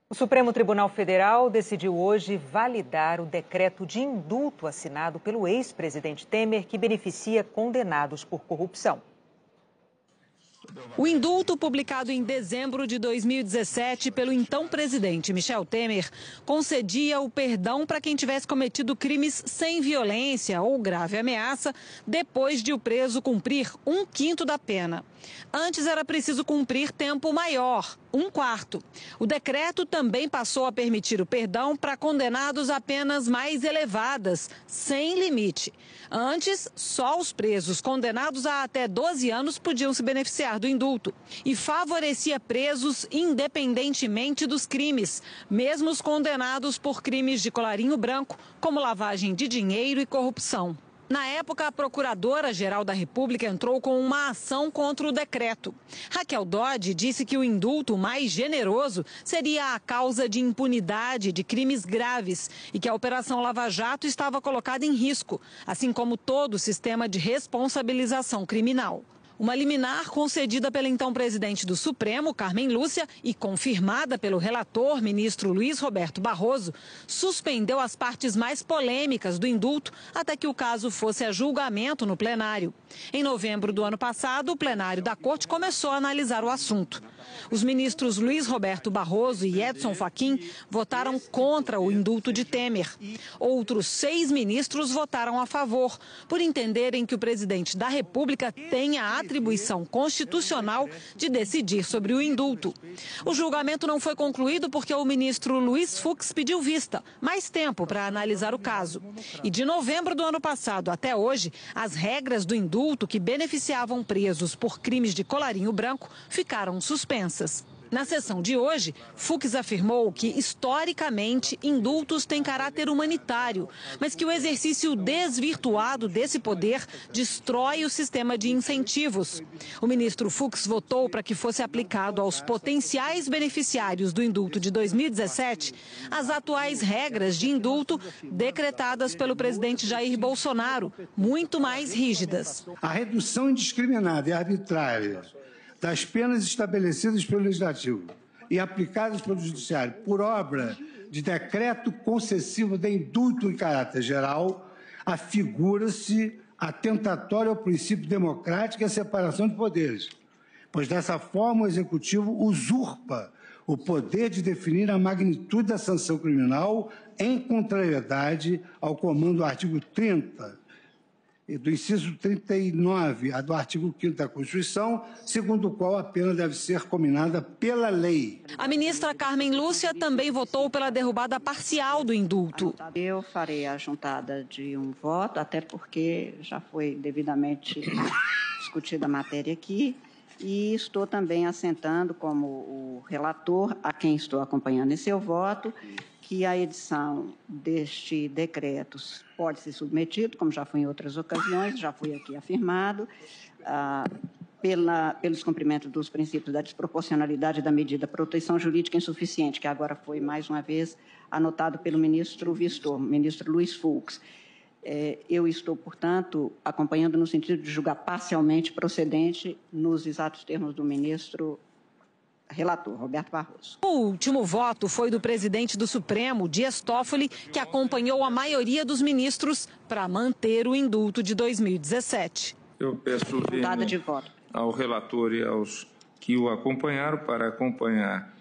O Supremo Tribunal Federal decidiu hoje validar o decreto de indulto assinado pelo ex-presidente Temer, que beneficia condenados por corrupção. O indulto, publicado em dezembro de 2017 pelo então presidente Michel Temer, concedia o perdão para quem tivesse cometido crimes sem violência ou grave ameaça, depois de o preso cumprir 1/5 da pena. Antes era preciso cumprir tempo maior, 1/4. O decreto também passou a permitir o perdão para condenados a penas mais elevadas, sem limite. Antes, só os presos condenados a até 12 anos podiam se beneficiar do indulto. E favorecia presos independentemente dos crimes, mesmo os condenados por crimes de colarinho branco, como lavagem de dinheiro e corrupção. Na época, a Procuradora-Geral da República entrou com uma ação contra o decreto. Raquel Dodge disse que o indulto mais generoso seria a causa de impunidade de crimes graves e que a Operação Lava Jato estava colocada em risco, assim como todo o sistema de responsabilização criminal. Uma liminar concedida pela então presidente do Supremo, Carmen Lúcia, e confirmada pelo relator, ministro Luiz Roberto Barroso, suspendeu as partes mais polêmicas do indulto até que o caso fosse a julgamento no plenário. Em novembro do ano passado, o plenário da Corte começou a analisar o assunto. Os ministros Luiz Roberto Barroso e Edson Fachin votaram contra o indulto de Temer. Outros 6 ministros votaram a favor, por entenderem que o presidente da República tem a atribuição constitucional de decidir sobre o indulto. O julgamento não foi concluído porque o ministro Luiz Fux pediu vista, mais tempo para analisar o caso. E de novembro do ano passado até hoje, as regras do indulto que beneficiavam presos por crimes de colarinho branco ficaram suspensas. Na sessão de hoje, Fux afirmou que, historicamente, indultos têm caráter humanitário, mas que o exercício desvirtuado desse poder destrói o sistema de incentivos. O ministro Fux votou para que fosse aplicado aos potenciais beneficiários do indulto de 2017 as atuais regras de indulto decretadas pelo presidente Jair Bolsonaro, muito mais rígidas. A redução indiscriminada e arbitrária das penas estabelecidas pelo Legislativo e aplicadas pelo Judiciário por obra de decreto concessivo de indulto em caráter geral, afigura-se atentatório ao princípio democrático e à separação de poderes, pois dessa forma o Executivo usurpa o poder de definir a magnitude da sanção criminal em contrariedade ao comando do artigo 30 do inciso 39 do artigo 5º da Constituição, segundo o qual a pena deve ser cominada pela lei. A ministra Carmen Lúcia também votou pela derrubada parcial do indulto. Eu farei a juntada de um voto, até porque já foi devidamente discutida a matéria aqui, e estou também assentando como o relator, a quem estou acompanhando em seu voto, que a edição deste decreto pode ser submetido, como já foi em outras ocasiões, já foi aqui afirmado, pelo descumprimento dos princípios da desproporcionalidade da medida proteção jurídica insuficiente, que agora foi, mais uma vez, anotado pelo ministro Vistor, ministro Luiz Fux. Eu estou, portanto, acompanhando no sentido de julgar parcialmente procedente nos exatos termos do ministro relator, Roberto Barroso. O último voto foi do presidente do Supremo, Dias Toffoli, que acompanhou a maioria dos ministros para manter o indulto de 2017. Eu peço ao relator e aos que o acompanharam para acompanhar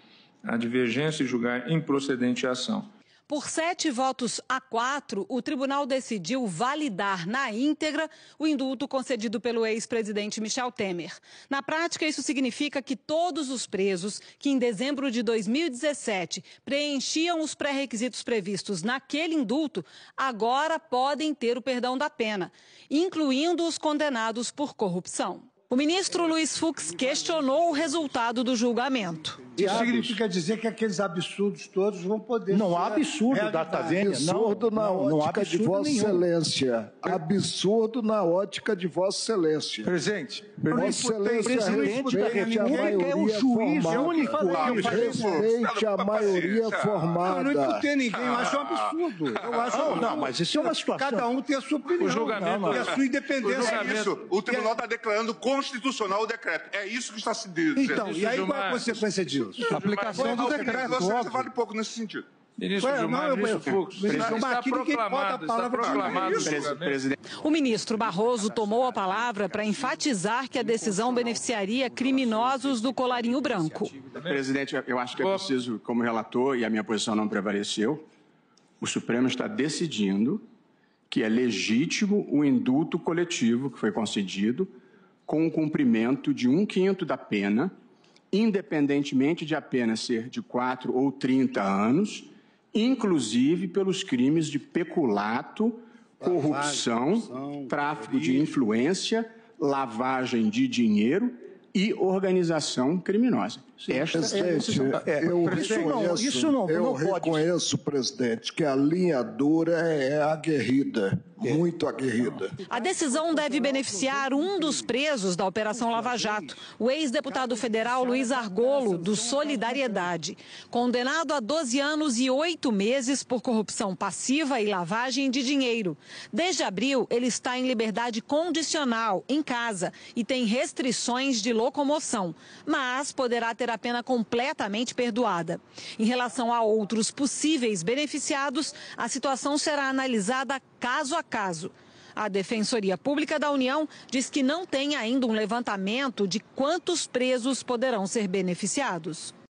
a divergência e julgar improcedente a ação. Por 7 votos a 4, o tribunal decidiu validar na íntegra o indulto concedido pelo ex-presidente Michel Temer. Na prática, isso significa que todos os presos que em dezembro de 2017 preenchiam os pré-requisitos previstos naquele indulto, agora podem ter o perdão da pena, incluindo os condenados por corrupção. O ministro Luiz Fux questionou o resultado do julgamento. Isso significa dizer que aqueles absurdos todos vão poder... Não há absurdo, Data Vênia. Absurdo na ótica de Vossa Excelência. Absurdo na ótica de Vossa Excelência. Presidente, Vossa Excelência respeite a maioria formada. Respeite a maioria formada. Eu não imputei ninguém, eu acho um absurdo. Não, mas isso é uma situação... Cada um tem a sua opinião O julgamento... e a sua independência. Isso, o tribunal está declarando constitucional inconstitucional o decreto. É isso que está se dizendo. Então, e aí qual é a consequência disso? A aplicação do decreto. Você fale pouco nesse sentido. Ministro Gilmar, ministro Fux, está proclamado. O ministro Barroso tomou a palavra para enfatizar que a decisão beneficiaria criminosos do colarinho branco. Presidente, eu acho que é preciso, como relator, e a minha posição não prevaleceu, o Supremo está decidindo que é legítimo o indulto coletivo que foi concedido com o cumprimento de 1/5 da pena, independentemente de a pena ser de 4 ou 30 anos, inclusive pelos crimes de peculato, corrupção, tráfico de influência, lavagem de dinheiro e organização criminosa. Presidente, eu reconheço, presidente, que a linha dura é aguerrida, muito aguerrida. A decisão deve beneficiar um dos presos da Operação Lava Jato, o ex-deputado federal Luiz Argolo, do Solidariedade, condenado a 12 anos e 8 meses por corrupção passiva e lavagem de dinheiro. Desde abril, ele está em liberdade condicional, em casa, e tem restrições de locomoção, mas poderá ter a pena completamente perdoada. Em relação a outros possíveis beneficiados, a situação será analisada caso a caso. A Defensoria Pública da União diz que não tem ainda um levantamento de quantos presos poderão ser beneficiados.